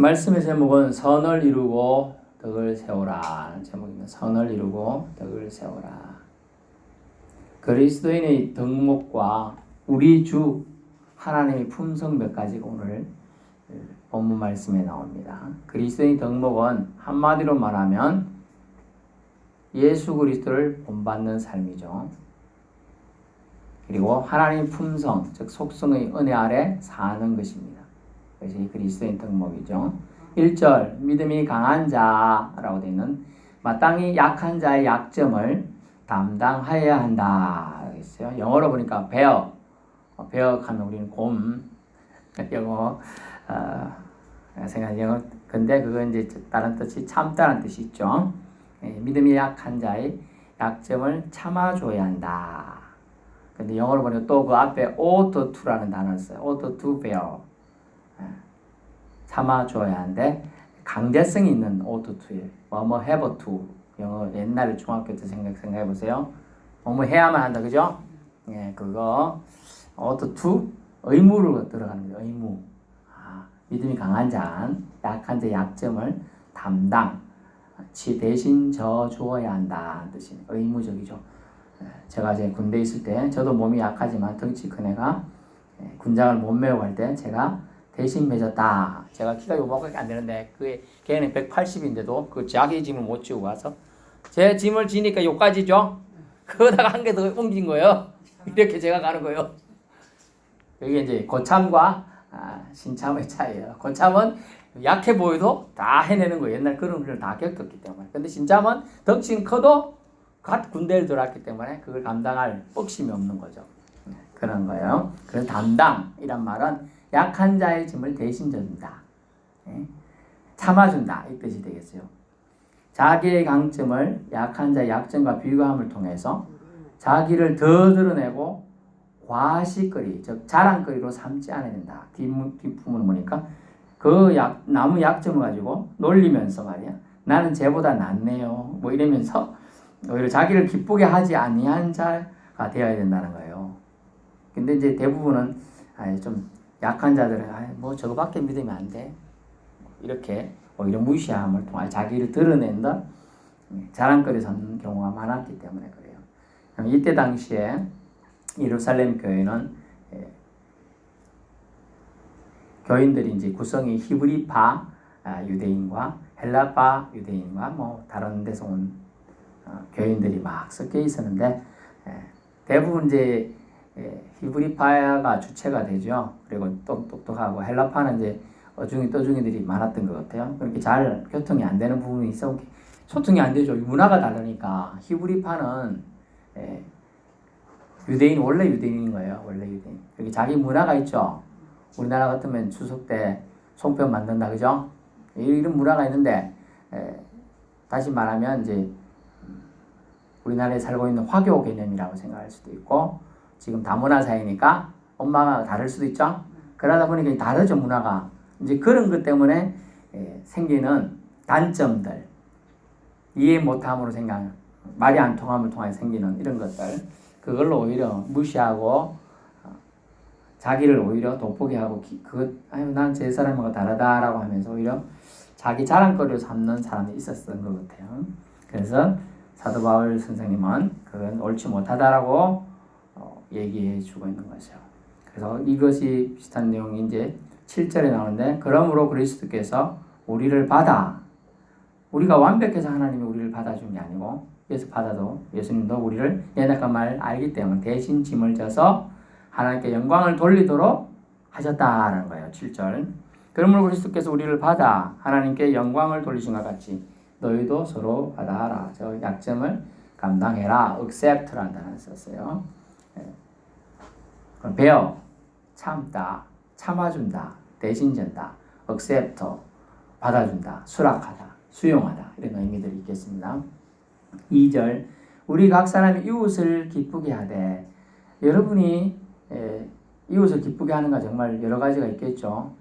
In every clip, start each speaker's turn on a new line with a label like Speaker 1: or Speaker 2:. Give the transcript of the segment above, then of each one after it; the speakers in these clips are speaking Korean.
Speaker 1: 말씀의 제목은 선을 이루고 덕을 세우라 제목입니다. 선을 이루고 덕을 세우라. 그리스도인의 덕목과 우리 주 하나님의 품성 몇 가지가 오늘 본문 말씀에 나옵니다. 그리스도인의 덕목은 한마디로 말하면 예수 그리스도를 본받는 삶이죠. 그리고 하나님의 품성, 즉 속성의 은혜 아래 사는 것입니다. 그것이 그리스도인 덕목이죠. 1절 믿음이 강한 자라고 되어 있는 마땅히 약한 자의 약점을 담당하여야 한다. 있어요. 영어로 보니까 bear 하면 우리는 곰 영어 생각 영어 근데 그건 이제 다른 뜻이 참다는 뜻이 있죠. 믿음이 약한 자의 약점을 참아줘야 한다. 근데 영어로 보니까 또 그 앞에 ought to라는 단어를 써요. ought to bear. 참아줘야 하는데 강제성이 있는 ought to예요. 뭐뭐 have to. 영어 옛날에 중학교 때 생각해 보세요. 뭐뭐 해야만 한다, 그죠? 예, 그거 ought to 의무로 들어갑니다. 의무. 믿음이 강한 자, 약한 자 약점을 담당, 대신 져 주어야 한다는 뜻이에요. 의무적이죠. 제가 이제 군대에 있을 때 저도 몸이 약하지만 덩치 큰 애가 군장을 못 메고 갈 때 제가 대신 매졌다. 제가 키가 요만큼밖에 안 되는데 걔는 180인데도 그 자기 짐을 못 지고 가서 제 짐을 지니까 요까지죠. 그거다가 한 개 더 옮긴 거예요. 이렇게 제가 가는 거예요. 이게 이제 고참과 신참의 차이예요. 고참은 약해 보여도 다 해내는 거예요. 옛날 그런 걸 다 겪었기 때문에. 근데 신참은 덩치는 커도 갓 군대를 들어왔기 때문에 그걸 감당할 뻑심이 없는 거죠. 그런 거예요. 그래서 담당이란 말은 약한 자의 짐을 대신 져준다. 참아준다. 이 뜻이 되겠어요. 자기의 강점을 약한 자의 약점과 비교함을 통해서 자기를 더 드러내고 과시거리, 즉 자랑거리로 삼지 않아야 된다. 뒷부분을 보니까 나무 약점을 가지고 놀리면서 말이야. 나는 쟤보다 낫네요. 뭐 이러면서 오히려 자기를 기쁘게 하지 아니한 자가 되어야 된다는 거예요. 근데 이제 대부분은 좀 약한 자들은 뭐 저거밖에 믿으면 안 돼. 이렇게 오히려 무시함을 통해 자기를 드러낸다 자랑거리 삼는 경우가 많았기 때문에 그래요. 이때 당시에 예루살렘 교회는 교인들이 이제 구성이 히브리파 유대인과 헬라파 유대인과 뭐 다른 데서 온 교인들이 막 섞여 있었는데 대부분 이제 히브리파가 주체가 되죠. 그리고 똑똑하고 헬라파는 이제 어중이 떠중이들이 많았던 것 같아요. 그렇게 잘 교통이 안 되는 부분이 있어. 소통이 안 되죠. 문화가 다르니까. 히브리파는 원래 유대인인 거예요. 원래 유대인. 그렇게 자기 문화가 있죠. 우리나라 같으면 추석 때 송편 만든다, 그죠? 이런 문화가 있는데 다시 말하면 이제 우리나라에 살고 있는 화교 개념이라고 생각할 수도 있고 지금 다문화 사회니까 엄마가 다를 수도 있죠. 그러다 보니까 다르죠, 문화가. 이제 그런 것 때문에 생기는 단점들, 이해 못함으로 말이 안 통함을 통해 생기는 이런 것들, 그걸로 오히려 무시하고 자기를 오히려 돋보게 하고 난 제 사람하고 다르다라고 하면서 오히려 자기 자랑거리로 삼는 사람이 있었던 것 같아요. 그래서 사도 바울 선생님은 그건 옳지 못하다라고 얘기해 주고 있는 거죠. 그래서 이것이 비슷한 내용이 이제 7절에 나오는데 그러므로 그리스도께서 우리가 완벽해서 하나님이 우리를 받아준 게 아니고 예수님도 우리를 연약한 말 알기 때문에 대신 짐을 져서 하나님께 영광을 돌리도록 하셨다라는 거예요. 7절. 그러므로 그리스도께서 우리를 받아 하나님께 영광을 돌리신 것 같이 너희도 서로 받아라. 저 약점을 감당해라. accept라는 단어를 썼어요. bear, 참다, 참아준다, 대신 전다, accept, 받아준다, 수락하다, 수용하다 이런 의미들이 있겠습니다. 2절 우리 각 사람이 이웃을 기쁘게 하되 여러분이 이웃을 기쁘게 하는 거 정말 여러 가지가 있겠죠.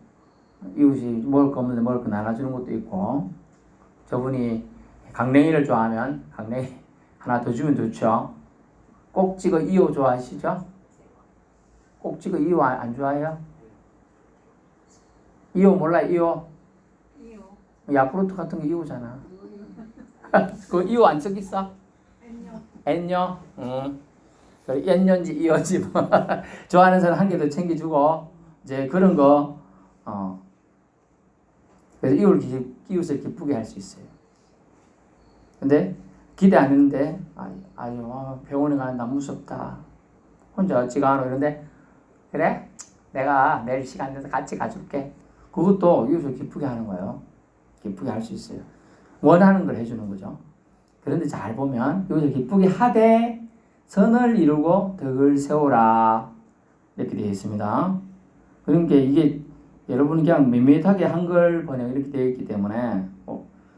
Speaker 1: 이웃이 먹을 거 없는데 먹을 거 나눠주는 것도 있고 저분이 강냉이를 좋아하면 강냉이 하나 더 주면 좋죠. 꼭 찍어 이호 좋아하시죠? 꼭 찍어 이호 안 좋아해요? 이호 몰라 이호? 야쿠르트 같은 거 이유잖아. 그 이유 안 쓰겠어? N요? 응. N년지 이어지 뭐. 좋아하는 사람 한 개 더 챙겨주고 이제 그런 거 그래서 이웃을 기쁘게 할 수 있어요. 근데 기대 안 했는데 아유 병원에 가는 난 무섭다. 혼자 어찌가 하노 이런데 그래? 내가 내일 시간 내서 같이 가줄게. 그것도 이웃을 기쁘게 하는 거예요. 기쁘게 할 수 있어요. 원하는 걸 해주는 거죠. 그런데 잘 보면 이웃을 기쁘게 하되 선을 이루고 덕을 세우라 이렇게 되어 있습니다. 그러니까 이게 여러분이 그냥 밋밋하게 한글 번역 이렇게 되어 있기 때문에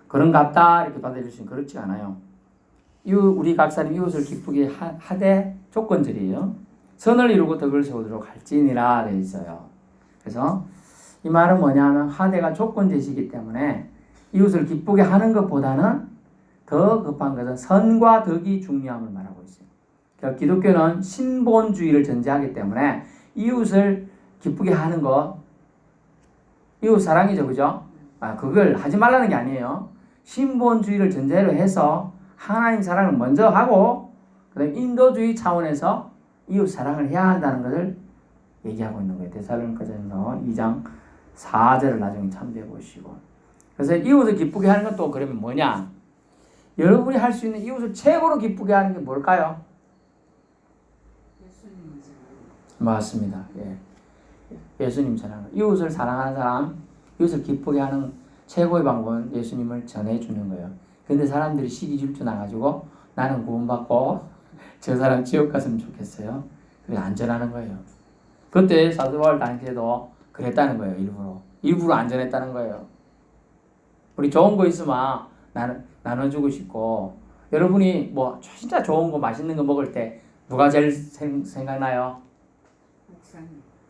Speaker 1: 그런 같다 이렇게 받아들이시면 그렇지 않아요. 우리 각사님 이웃을 기쁘게 하되 조건절이에요. 선을 이루고 덕을 세우도록 할지니라 되어 있어요. 그래서 이 말은 뭐냐면 하되가 조건제시이기 때문에 이웃을 기쁘게 하는 것보다는 더 급한 것은 선과 덕이 중요함을 말하고 있어요. 그러니까 기독교는 신본주의를 전제하기 때문에 이웃을 기쁘게 하는 것, 이웃 사랑이죠, 그죠? 그걸 하지 말라는 게 아니에요. 신본주의를 전제로 해서 하나님 사랑을 먼저 하고 그다음에 인도주의 차원에서 이웃 사랑을 해야 한다는 것을 얘기하고 있는 거예요. 데살로니가전서 2장 4절을 나중에 참조해 보시고. 그래서 이웃을 기쁘게 하는 건 또 그러면 뭐냐? 여러분이 할 수 있는 이웃을 최고로 기쁘게 하는 게 뭘까요? 맞습니다. 예. 예수님 사랑. 이웃을 사랑하는 사람, 이웃을 기쁘게 하는 최고의 방법은 예수님을 전해주는 거예요. 근데 사람들이 시기 질투 나가지고 나는 구원받고 저 사람 지옥 갔으면 좋겠어요. 그게 안전하는 거예요. 그때 사도 바울 당시에도 그랬다는 거예요. 일부러 안전했다는 거예요. 우리 좋은 거 있으면 나눠주고 싶고 여러분이 뭐 진짜 좋은 거 맛있는 거 먹을 때 누가 제일 생각나요?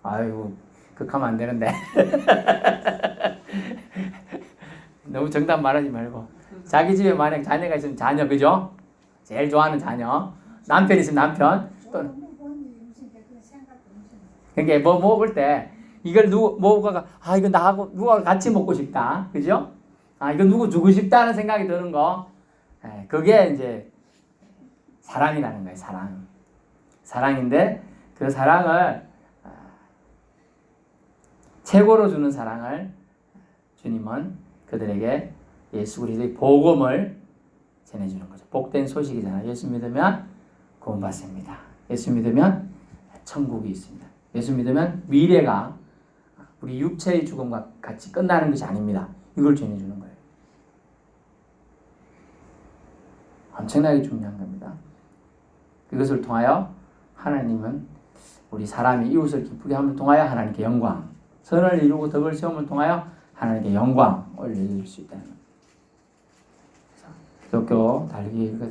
Speaker 1: 아이고 극하면 안 되는데 너무 정답 말하지 말고 자기 집에 만약 자녀가 있으면 자녀 그죠? 제일 좋아하는 자녀 남편 있으면 남편 또 그러니까 뭐 먹을 때 이걸 누가 이거 나하고 누가 같이 먹고 싶다 그죠? 이거 누구 주고 싶다는 생각이 드는 거 그게 이제 사랑이라는 거예요. 사랑인데 그 사랑을 최고로 주는 사랑을 주님은 그들에게 예수 그리스도의 복음을 전해주는 거죠. 복된 소식이잖아요. 예수 믿으면 구원받습니다. 예수 믿으면 천국이 있습니다. 예수 믿으면 미래가 우리 육체의 죽음과 같이 끝나는 것이 아닙니다. 이걸 전해주는 거예요. 엄청나게 중요한 겁니다. 그것을 통하여 하나님은 우리 사람이 이웃을 기쁘게 함을 통하여 하나님께 영광, 선을 이루고 덕을 세움을 통하여 하나님께 영광을 올려줄 수 있다는 겁니다.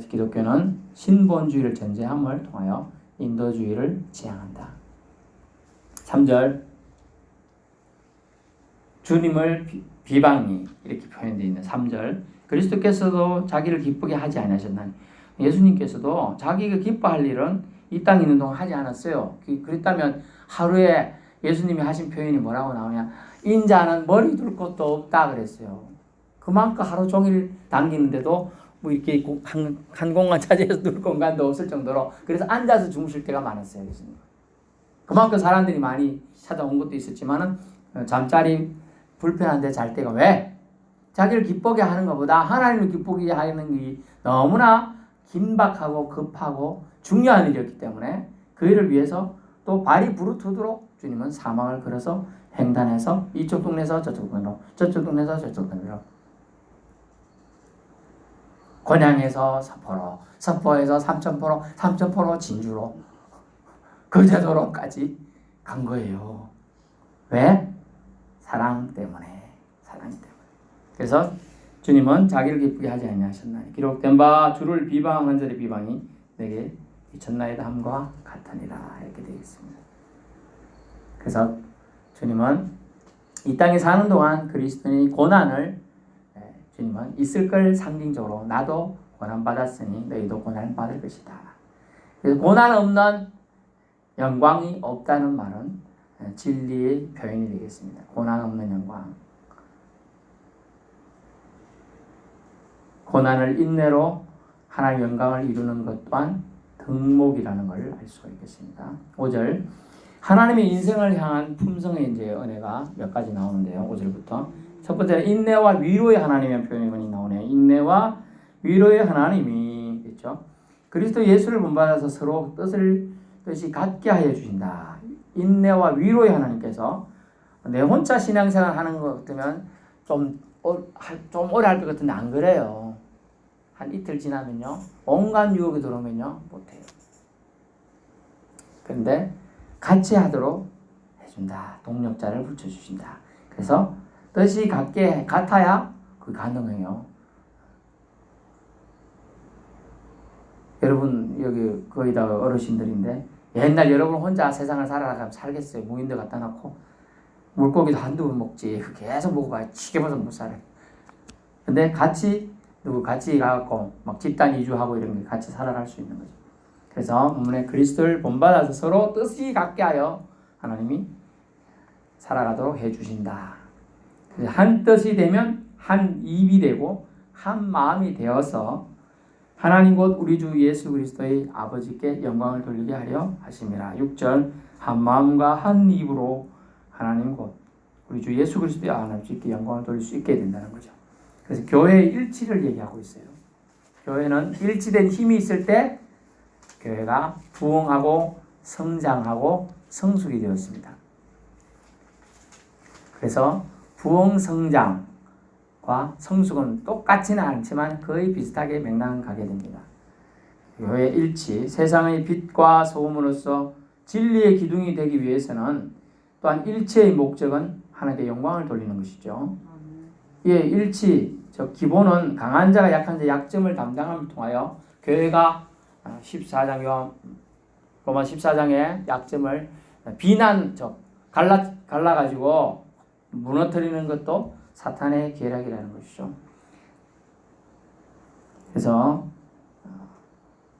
Speaker 1: 기독교는 신본주의를 전제함을 통하여 인도주의를 지향한다. 3절 주님을 비방이 이렇게 표현되어 있는 3절 그리스도께서도 자기를 기쁘게 하지 않으셨나니 예수님께서도 자기가 기뻐할 일은 이 땅에 있는 동안 하지 않았어요. 그랬다면 하루에 예수님이 하신 표현이 뭐라고 나오냐 인자는 머리 둘 곳도 없다 그랬어요. 그만큼 하루 종일 당기는데도 뭐 이렇게 한 공간 차지해서 누울 공간도 없을 정도로 그래서 앉아서 주무실 때가 많았어요. 예수님. 그만큼 사람들이 많이 찾아온 것도 있었지만은 잠자리 불편한데 잘 때가 왜? 자기를 기쁘게 하는 것보다 하나님을 기쁘게 하는 게 너무나 긴박하고 급하고 중요한 일이었기 때문에 그 일을 위해서 또 발이 부르트도록 주님은 사망을 걸어서 횡단해서 이쪽 동네에서 저쪽 동네로 저쪽 동네에서 저쪽 동네로 곤양에서 서포로 서포에서 삼천포로 삼천포로 진주로 거제도로까지 간 거예요. 왜? 사랑 때문에. 그래서 주님은 자기를 기쁘게 하지 아니하셨나니 기록된 바 주를 비방한 자의 비방이 내게 미쳤나이다 함과 같으니라 이렇게 되어 있습니다. 그래서 주님은 이 땅에 사는 동안 그리스도인의 고난을 주님은 있을 걸 상징적으로 나도 고난 받았으니 너희도 고난을 받을 것이다. 그래서 고난 없는 영광이 없다는 말은 진리의 표현이 되겠습니다. 고난 없는 영광. 고난을 인내로 하나님의 영광을 이루는 것 또한 덕목이라는 걸 알 수가 있겠습니다. 5절 하나님의 인생을 향한 품성의 이제 은혜가 몇 가지 나오는데요. 5절부터 첫 번째는 인내와 위로의 하나님의 표현이 나오네요. 인내와 위로의 하나님이 있죠. 그리스도 예수를 본받아서 서로 뜻이 같게 하여 주신다. 인내와 위로의 하나님께서 내 혼자 신앙생활 하는 것 같으면 좀 오래 할 것 같은데 안 그래요. 한 이틀 지나면요. 온갖 유혹이 들어오면요. 못해요. 그런데 같이 하도록 해준다. 동력자를 붙여주신다. 그래서 뜻이 같아야 그게 가능해요. 여러분 여기 거의 다 어르신들인데 옛날 여러분 혼자 세상을 살아가면 살겠어요. 무인도 갖다 놓고 물고기도 한두 번 먹지. 계속 먹어봐야 지겨워서 못 살아요. 근데 같이 가갖고 막 집단 이주하고 이런 게 같이 살아갈 수 있는 거죠. 그래서 본문에 그리스도를 본받아서 서로 뜻이 같게 하여 하나님이 살아가도록 해주신다. 한 뜻이 되면 한 입이 되고 한 마음이 되어서 하나님 곧 우리 주 예수 그리스도의 아버지께 영광을 돌리게 하려 하심이라. 6절 한 마음과 한 입으로 하나님 곧 우리 주 예수 그리스도의 아버지께 영광을 돌릴 수 있게 된다는 거죠. 그래서 교회의 일치를 얘기하고 있어요. 교회는 일치된 힘이 있을 때 교회가 부흥하고 성장하고 성숙이 되었습니다. 그래서 부흥 성장과 성숙은 똑같지는 않지만 거의 비슷하게 맥락은 가게 됩니다. 교회의 일치, 세상의 빛과 소금으로서 진리의 기둥이 되기 위해서는 또한 일치의 목적은 하나님께 영광을 돌리는 것이죠. 예, 일치, 저 기본은 강한 자가 약한 자 약점을 담당함을 통하여 교회가 14장 로마 14장의 약점을 비난적 갈라가지고 무너뜨리는 것도 사탄의 계략이라는 것이죠. 그래서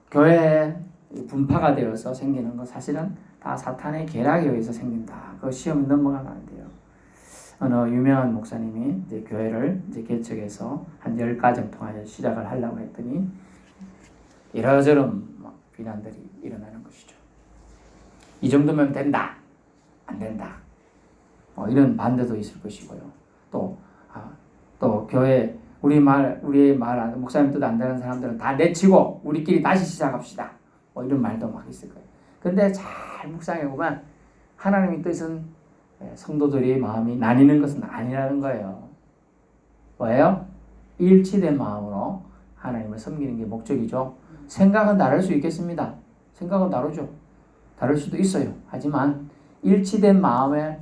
Speaker 1: 교회에 분파가 되어서 생기는 것 사실은 다 사탄의 계략에 의해서 생긴다. 그 시험에 넘어가면 안 돼요. 어느 유명한 목사님이 이제 교회를 이제 개척해서 한 10가정 통하여 시작을 하려고 했더니 이러저런 비난들이 일어나는 것이죠. 이 정도면 된다, 안 된다. 이런 반대도 있을 것이고요. 또 교회 우리의 말 목사님 뜻 안 되는 사람들은 다 내치고 우리끼리 다시 시작합시다. 이런 말도 막 있을 거예요. 근데 잘 묵상해 보면 하나님의 뜻은 성도들의 마음이 나뉘는 것은 아니라는 거예요. 뭐예요? 일치된 마음으로 하나님을 섬기는 게 목적이죠. 생각은 다를 수 있겠습니다. 생각은 다르죠. 다를 수도 있어요. 하지만 일치된 마음과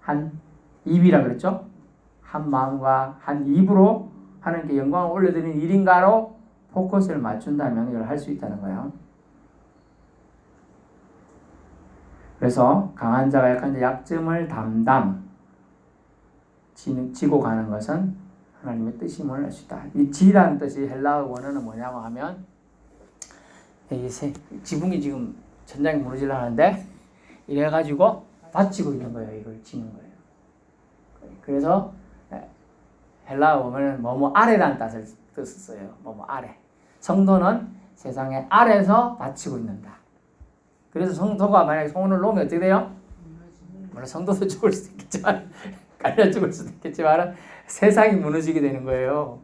Speaker 1: 한 입이라 그랬죠? 한 마음과 한 입으로 하나님께 영광을 올려드리는 일인가로 포커스를 맞춘다면 이걸 할 수 있다는 거예요. 그래서 강한 자가 약한 자 약점을 지고 가는 것은 하나님의 뜻임을 알 수 있다. 이 지라는 뜻이 헬라어 원어는 뭐냐고 하면 지붕이 지금 천장이 무너지려 하는데 이래가지고 받치고 있는 거예요. 이걸 지는 거예요. 그래서 헬라어 원어는 뭐뭐 아래라는 뜻을 써요. 뭐뭐 아래. 성도는 세상의 아래에서 받치고 있는다. 그래서 성도가 만약에 손을 놓으면 어떻게 돼요? 물론 성도도 죽을 수도 있겠지만 깔려 죽을 수도 있겠지만 세상이 무너지게 되는 거예요.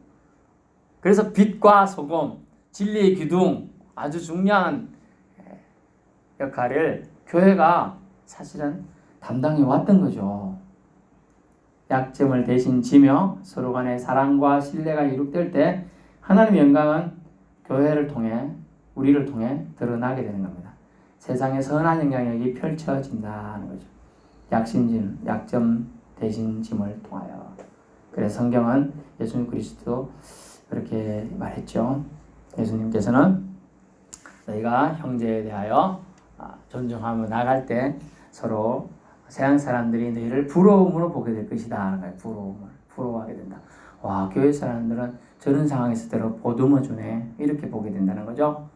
Speaker 1: 그래서 빛과 소금, 진리의 기둥 아주 중요한 역할을 교회가 사실은 담당해 왔던 거죠. 약점을 대신 지며 서로 간의 사랑과 신뢰가 이룩될 때 하나님의 영광은 교회를 통해 우리를 통해 드러나게 되는 겁니다. 세상에 선한 영향력이 펼쳐진다는 거죠. 약점 대신 짐을 통하여. 그래서 성경은 예수님 그리스도 그렇게 말했죠. 예수님께서는 너희가 형제에 대하여 존중하며 나갈 때 서로 세상 사람들이 너희를 부러움으로 보게 될 것이다. 부러워하게 된다. 와, 교회 사람들은 저런 상황에서 때로 보듬어 주네. 이렇게 보게 된다는 거죠.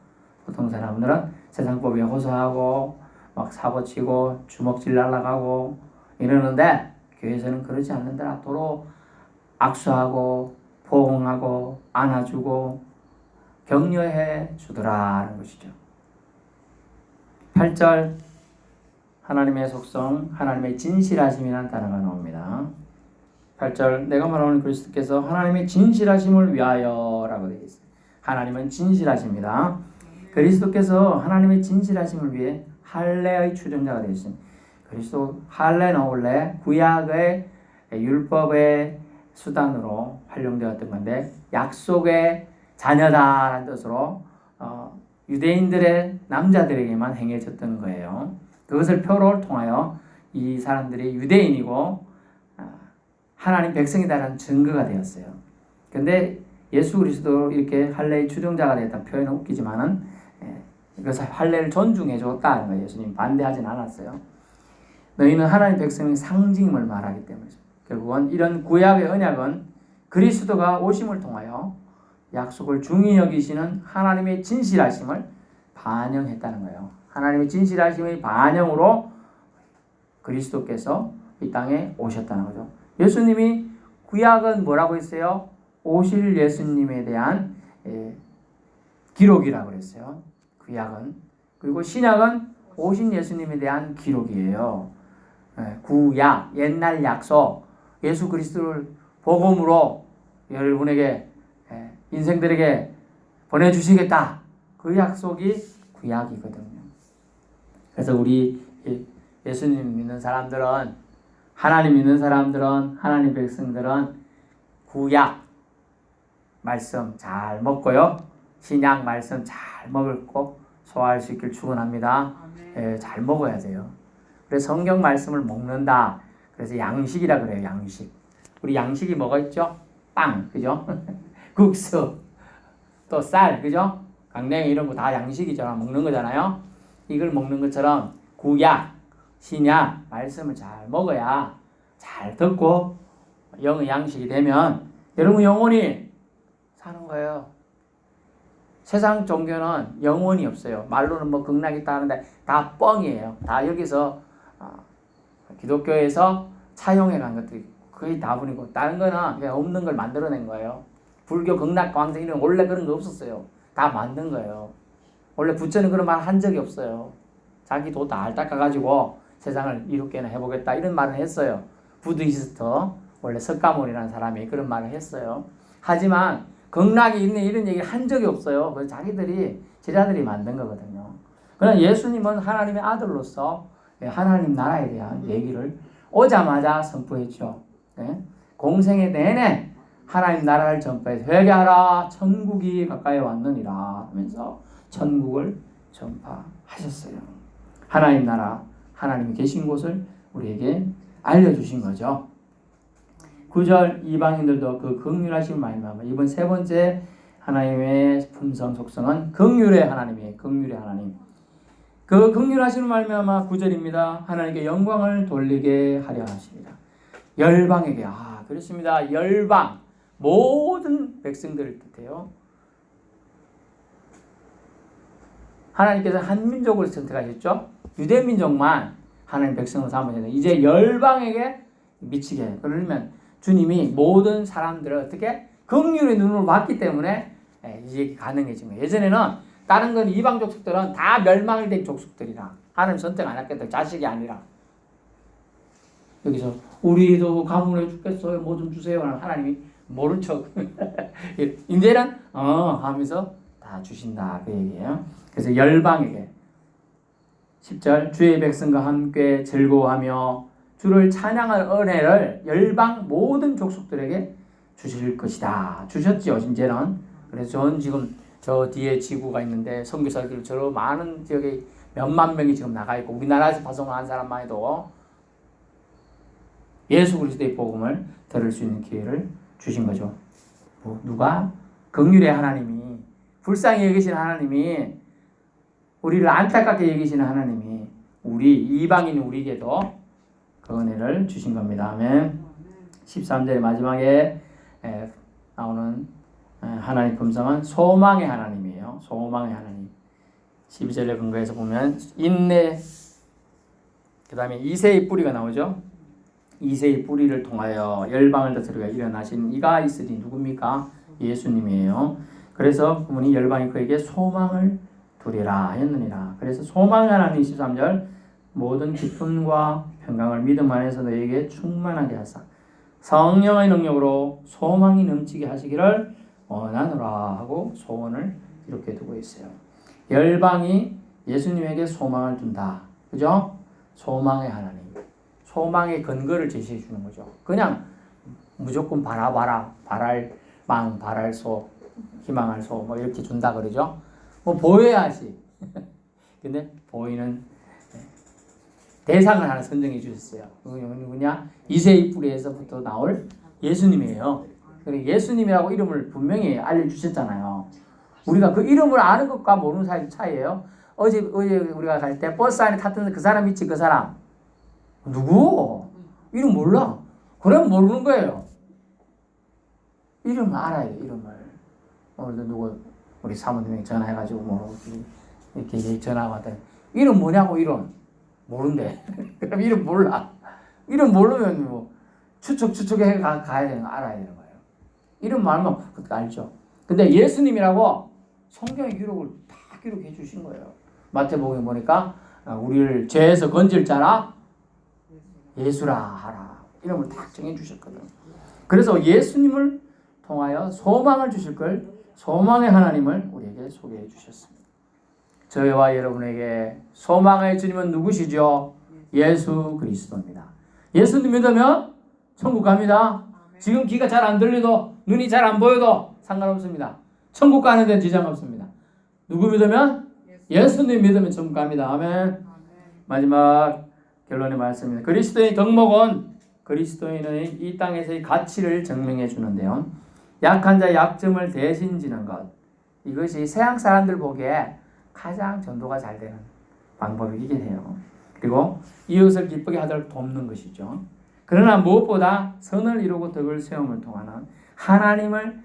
Speaker 1: 보통 사람들은 세상 법에 호소하고 막 사고치고 주먹질 날라가고 이러는데 교회에서는 그러지 않는다. 도로 악수하고 포옹하고 안아주고 격려해 주더라는 것이죠. 8절 하나님의 속성, 하나님의 진실하심이라는 단어가 나옵니다. 8절 내가 말하는 그리스도께서 하나님의 진실하심을 위하여라고 되어 있어요. 하나님은 진실하십니다. 그리스도께서 하나님의 진실하심을 위해 할례의 추종자가 되셨습니다. 그리스도 할례는 원래 구약의 율법의 수단으로 활용되었던 건데 약속의 자녀다라는 뜻으로 유대인들의 남자들에게만 행해졌던 거예요. 그것을 표를 통하여 이 사람들이 유대인이고 하나님 백성이다라는 증거가 되었어요. 그런데 예수 그리스도 이렇게 할례의 추종자가 되었다는 표현은 웃기지만은 그래서 할례를 존중해 줬다는 거예요. 예수님 반대하진 않았어요. 너희는 하나님 백성의 상징임을 말하기 때문이죠. 결국은 이런 구약의 언약은 그리스도가 오심을 통하여 약속을 중히 여기시는 하나님의 진실하심을 반영했다는 거예요. 하나님의 진실하심의 반영으로 그리스도께서 이 땅에 오셨다는 거죠. 예수님이 구약은 뭐라고 했어요? 오실 예수님에 대한 기록이라고 그랬어요. 구약은. 그리고 신약은 오신 예수님에 대한 기록이에요. 구약, 옛날 약속, 예수 그리스도를 복음으로 여러분에게 인생들에게 보내주시겠다. 그 약속이 구약이거든요. 그래서 우리 예수님 믿는 사람들은 하나님 믿는 사람들은 하나님 백성들은 구약 말씀 잘 먹고요. 신약 말씀 잘 먹고 소화할 수 있길 축원합니다. 잘 먹어야 돼요. 그래서 성경 말씀을 먹는다. 그래서 양식이라 그래요. 양식. 우리 양식이 뭐가 있죠? 빵, 그죠? 국수, 또 쌀, 그죠? 강냉이 이런 거 다 양식이잖아. 먹는 거잖아요. 이걸 먹는 것처럼 구약, 신약 말씀을 잘 먹어야 잘 듣고 영의 양식이 되면 여러분 영원히 사는 거예요. 세상 종교는 영원이 없어요. 말로는 뭐 극락이 있다 하는데 다 뻥이에요. 다 여기서 기독교에서 차용해 간 것들이 거의 다분이고 다른 거는 그냥 없는 걸 만들어낸 거예요. 불교 극락 광생 이런 원래 그런 거 없었어요. 다 만든 거예요. 원래 부처는 그런 말 한 적이 없어요. 자기 도 다 닦아가지고 세상을 이롭게나 해보겠다 이런 말을 했어요. 부드히스트 원래 석가모니라는 사람이 그런 말을 했어요. 하지만 극락이 있네 이런 얘기를 한 적이 없어요. 그래서 자기들이 제자들이 만든 거거든요. 그러나 예수님은 하나님의 아들로서 하나님 나라에 대한 얘기를 오자마자 선포했죠. 공생애 내내 하나님 나라를 전파해서 회개하라 천국이 가까이 왔느니라 하면서 천국을 전파하셨어요. 하나님 나라 하나님이 계신 곳을 우리에게 알려주신 거죠. 9절 이방인들도 그 긍휼하심을 말미암아 이번 세 번째 하나님의 품성 속성은 긍휼의 하나님이에요. 긍휼의 하나님. 그 긍휼하심을 말미암아 9절입니다. 하나님께 영광을 돌리게 하려 하십니다. 열방에게 그렇습니다. 열방 모든 백성들을 뜻해요. 하나님께서 한 민족을 선택하셨죠. 유대 민족만 하나님 백성으로 삼으셨는데 이제 열방에게 미치게 해요. 그러면 주님이 모든 사람들을 어떻게 긍휼의 눈으로 봤기 때문에 이게 가능해진 거예요. 예전에는 다른 건 이방 족속들은 다 멸망이 된 족속들이라 하나님 선택 안 했겠다. 자식이 아니라 여기서 우리도 가문에 죽겠어요. 뭐 좀 주세요. 하나님이 모른 척 이제는 하면서 다 주신다 그 얘기예요. 그래서 열방에게 10절 주의 백성과 함께 즐거워하며 주를 찬양할 은혜를 열방 모든 족속들에게 주실 것이다. 주셨죠 이제는. 그래서 저는 지금 저 뒤에 지구가 있는데 선교사들 저 많은 지역에 몇만 명이 지금 나가 있고 우리나라에서 파송한 사람만 해도 예수 그리스도의 복음을 들을 수 있는 기회를 주신 거죠. 누가? 긍휼의 하나님이 불쌍히 여기시는 하나님이 우리를 안타깝게 여기시는 하나님이 우리 이방인 우리에게도 그 은혜를 주신 겁니다. 아멘. 13절의 마지막에 나오는 하나님 품성은 소망의 하나님이에요. 소망의 하나님. 12절의 근거에서 보면 인내 그 다음에 이새의 뿌리가 나오죠. 이새의 뿌리를 통하여 열방을 다스리가 일어나신 이가 있으니 누굽니까? 예수님이에요. 그래서 그분이 열방이 그에게 소망을 두리라 하였느니라. 그래서 소망의 하나님 23절 모든 기쁨과 평강을 믿음 안에서 너에게 충만하게 하사 성령의 능력으로 소망이 넘치게 하시기를 원하노라 하고 소원을 이렇게 두고 있어요. 열방이 예수님에게 소망을 둔다. 그죠? 소망의 하나님. 소망의 근거를 제시해 주는 거죠. 그냥 무조건 바라봐라. 바랄망, 바랄소, 희망할 소 뭐 이렇게 준다 그러죠. 뭐 보여야지. 근데 보이는 대상을 하나 선정해 주셨어요. 누구냐? 이새의 뿌리에서부터 나올 예수님이에요. 그래 예수님이라고 이름을 분명히 알려주셨잖아요. 우리가 그 이름을 아는 것과 모르는 사이 차이예요. 어제 우리가 갈 때 버스 안에 탔던 그 사람 있지, 그 사람 누구? 이름 몰라. 그럼 모르는 거예요. 이름을 알아야 돼. 이름을 오늘도 누구 우리 사모님이 전화해가지고 뭐 이렇게 전화 왔더니 이름 뭐냐고. 이름 모른대. 그럼 이름 몰라. 이름 모르면 뭐 추측해 가야 되는 거 알아야 되는 거예요. 이름 말면 그것도 알죠. 근데 예수님이라고 성경의 기록을 다 기록해 주신 거예요. 마태복음에 보니까 우리를 죄에서 건질 자라 예수라 하라. 이름을 딱 정해 주셨거든. 그래서 예수님을 통하여 소망을 주실 걸 소망의 하나님을 우리에게 소개해 주셨습니다. 저희와 여러분에게 소망의 주님은 누구시죠? 예수 그리스도입니다. 예수님 믿으면 천국 갑니다. 지금 귀가 잘 안 들려도 눈이 잘 안 보여도 상관없습니다. 천국 가는 데는 지장 없습니다. 누구 믿으면? 예수님 믿으면 천국 갑니다. 아멘. 마지막 결론의 말씀입니다. 그리스도의 덕목은 그리스도인의 이 땅에서의 가치를 증명해 주는데요. 약한 자의 약점을 대신 지는 것. 이것이 세상 사람들 보기에 가장 전도가 잘 되는 방법이긴 해요. 그리고 이웃을 기쁘게 하도록 돕는 것이죠. 그러나 무엇보다 선을 이루고 덕을 세움을 통하는 하나님을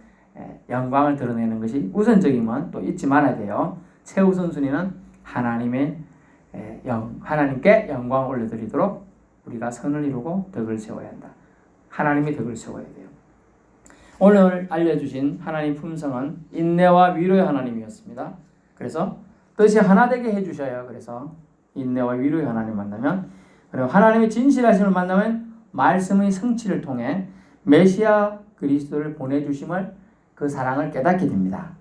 Speaker 1: 영광을 드러내는 것이 우선적임은 또 잊지 말아야 돼요. 최우선순위는 하나님께 영광을 올려드리도록 우리가 선을 이루고 덕을 세워야 한다. 하나님의 덕을 세워야 돼요. 오늘 알려주신 하나님 품성은 인내와 위로의 하나님이었습니다. 그래서 뜻이 하나 되게 해주셔요. 그래서 인내와 위로의 하나님 만나면, 그리고 하나님의 진실하심을 만나면 말씀의 성취를 통해 메시아 그리스도를 보내주심을 그 사랑을 깨닫게 됩니다.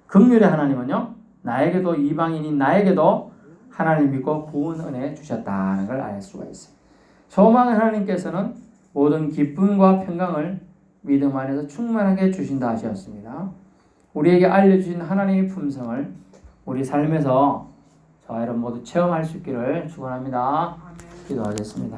Speaker 1: 긍휼의 하나님은요, 나에게도 이방인인 나에게도 하나님 믿고 구원 은혜 주셨다는 걸 알 수가 있어요. 소망의 하나님께서는 모든 기쁨과 평강을 믿음 안에서 충만하게 주신다 하셨습니다. 우리에게 알려주신 하나님의 품성을 우리 삶에서 저와 여러분 모두 체험할 수 있기를 축원합니다. 기도하겠습니다.